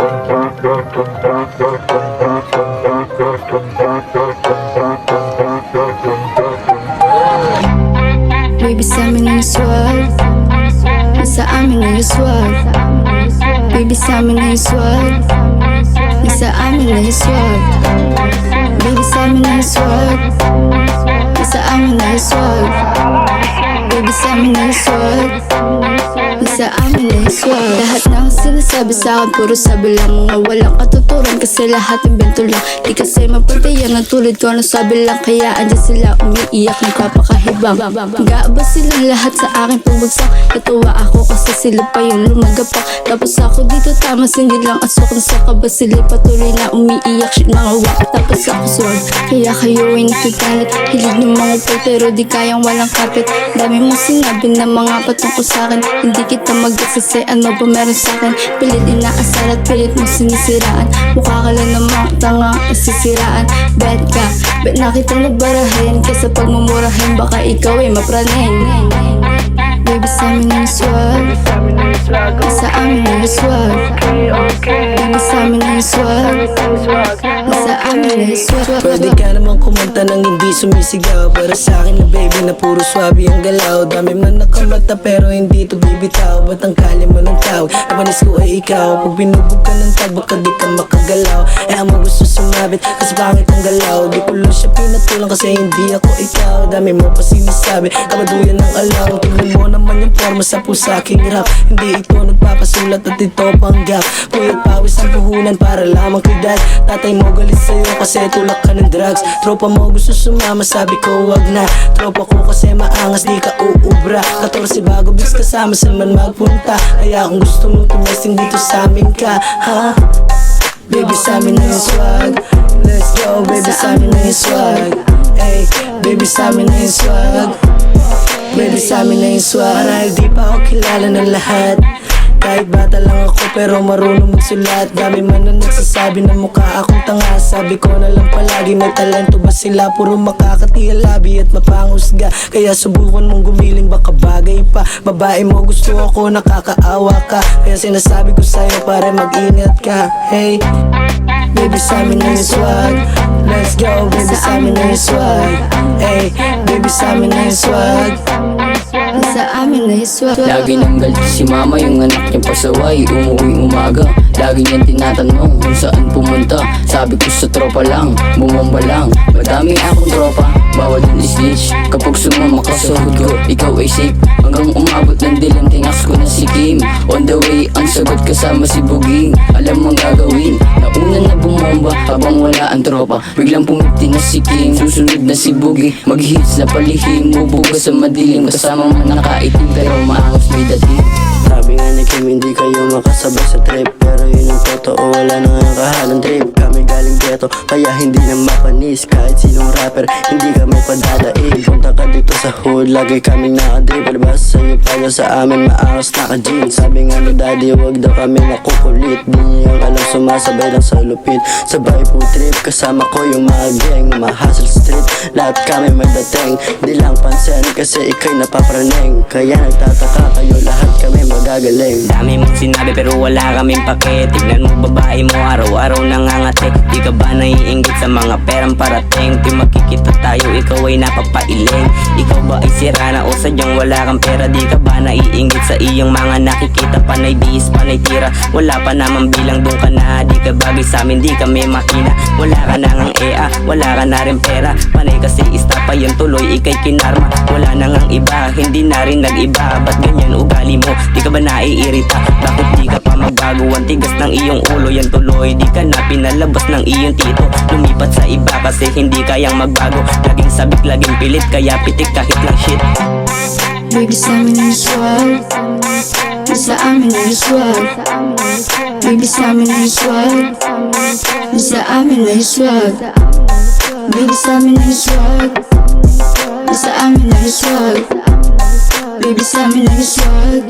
Baby, sa amin na yung swag. Sa amin na yung swag. Baby, sa amin na yung swag. Sa amin na yung swag. Baby, sa amin na yung swag. Sa amin na yung swag. Baby, sa amin na yung swag. Sa amin na yung swag. Lahat ng sinasabi sa akin puro sabi lang, mga walang katuturan, kasi lahat ng bento lang. Di kasi mapagdayan ng tulad ko, ano sabi lang, kaya andyan sila umiiyak, nagpapakahibang. Gaaba silang lahat sa akin pabagsak. Natuwa ako kasi sila pa yung lumagapak. Tapos ako dito tamas, hindi lang asok na sa kaba. Sila patuloy na umiiyak, shit mga wak. Tapos ako swag, kaya kayo ay nakigalit. Hilig ng mga pag pero di kayang walang kapit. Dami mong sinabi na mga patungkol sa'kin. Hindi kita mag-agsasay, ano ba meron sa'kin? Pilit inaasar at pilit mo sinisiraan. Mukha ka lang namang tanga, nasisiraan. Bad ka, bet na kita nagbarahin. Kesa pagmumurahin, baka ikaw ay mapraning. Baby, sa amin na yung swag. Sa amin na yung swag. Baby, sa amin na yung swag. Sa amin na yung swag. Pwede ka naman kumanta nang hindi sumisigaw. Para sa'kin na baby na puro swabe ang galaw. Dami man nakamata pero hindi to bibitaw. Ba't ang kali mo ng tawag? Napanis ko ay ikaw. Pag binubog ka ng tag baka di ka makagalaw. Eh ang mga gusto sumabit kasi bakit ang galaw? Di ko lang siya pinatulang kasi hindi ako ikaw. Dami mo pa sinasabi, kamaduyan ng alaw. Tingnan mo naman yung forma sa pusaking rap. Hindi ito nagpapasulat at ito panggap. Puyat pawis ang puhunan para lamang kay dad. Tatay mo galit sa'yo kasi tulak ka ng drugs. Tropa mo gusto sumama, sabi ko wag na. Tropa ko kasi maangas, di ka uubra. 14 bago bigs kasama, saan man magpunta. Kaya kung gusto mo tumesting dito sa amin ka, ha? Baby, sa amin na yung swag. Let's go, baby, sa amin na yung swag. Ay, baby, sa amin na yung swag. Baby, sa amin na yung swag. Marahil di pa ako kilala ng lahat. Kahit bata lang ako pero marunong magsulat. Dami man na nagsasabi na mukha akong tanga. Sabi ko na lang palagi, may talento ba sila? Puro makakatiyalabi at mapangusga. Kaya subukan mong gumiling, baka bagay pa. Babae mo gusto ako, nakakaawa ka. Kaya sinasabi ko sa'yo para mag-ingat ka. Hey, baby, sa amin na yung swag. Let's go, baby, sa amin na yung swag. Hey, baby, sa amin na yung swag. Sa amin na yung swag. Lagi nang galit si mama, yung anak niya pasaway. Umuwing umaga, lagi niyang tinatanong kung saan pumunta. Sabi ko sa tropa lang, bumomba lang. Madami akong tropa, bawal din snitch. Kapag sumama ka sa hood ko, ikaw ay safe. Hanggang umabot ng dilim, tingas ko na si Kim. On the way, ang sagot kasama si Buging. Alam mong gagawin, nauna na bumomba habang wala ang tropa. Biglang pumiti na si Kim, susunod na si Bugi. Mag-hits na palihim, bubuga sa madilim. Kasama man nakaitim pero maangas may dating. Sabi nga ni Kim, hindi kayo makasabay sa trip. Pero yun ang totoo, wala nang kahalang trip. Kami galing ghetto, kaya hindi na mapanis. Kahit sinong rapper, hindi kami padadaig. Punta ka dito sa hood, lagi kaming nakadrip. Palabas sa'yo, kaya sa amin maangas naka-jeans. Sabi nga ni daddy, wag daw kami nakukulit. Di niyang alam, sumasabay lang sa lupit. Sabay po trip, kasama ko yung mga gang, mga hustle street. Lahat kami may dating, di lang pansin kasi ikay napapraning. Kaya nagtataka kayo, lahat kami magagaling. Dami mong sinabi pero wala kaming pake. Tignan mo babae mo araw-araw nangangati. Di ka ba naiinggit sa mga perang parating? Di makikita tayo, ikaw ay napapailing. Ikaw ba ay sira na o sadyang wala kang pera? Di ka ba naiinggit sa iyong mga nakikita? Panay bis, panay tira, wala pa naman bilang, doon ka na. Di ka bagay sa amin, di kami makina. Wala ka na ngang ea, wala ka na rin pera. Panay kasi istapa yung tuloy, ikay kinarma. Wala na ngang iba, hindi na rin nag-iba. Ba't ganyan ugali mo? Di ka ba naiirita? Bakit di ka pa magbago? Ang tigas ng iyong ulo, yan tuloy. Di ka na pinalabas ng iyong tito. Lumipat sa iba kasi hindi kayang magbago. Laging sabik, laging pilit, kaya pitik kahit lang shit. Baby, sa amin na yung swag. Sa amin na yung swag. Baby, sa amin na yung swag. Sa amin na yung swag. Baby, sa amin na yung swag. Sa amin na yung swag. Baby, sa amin na yung swag.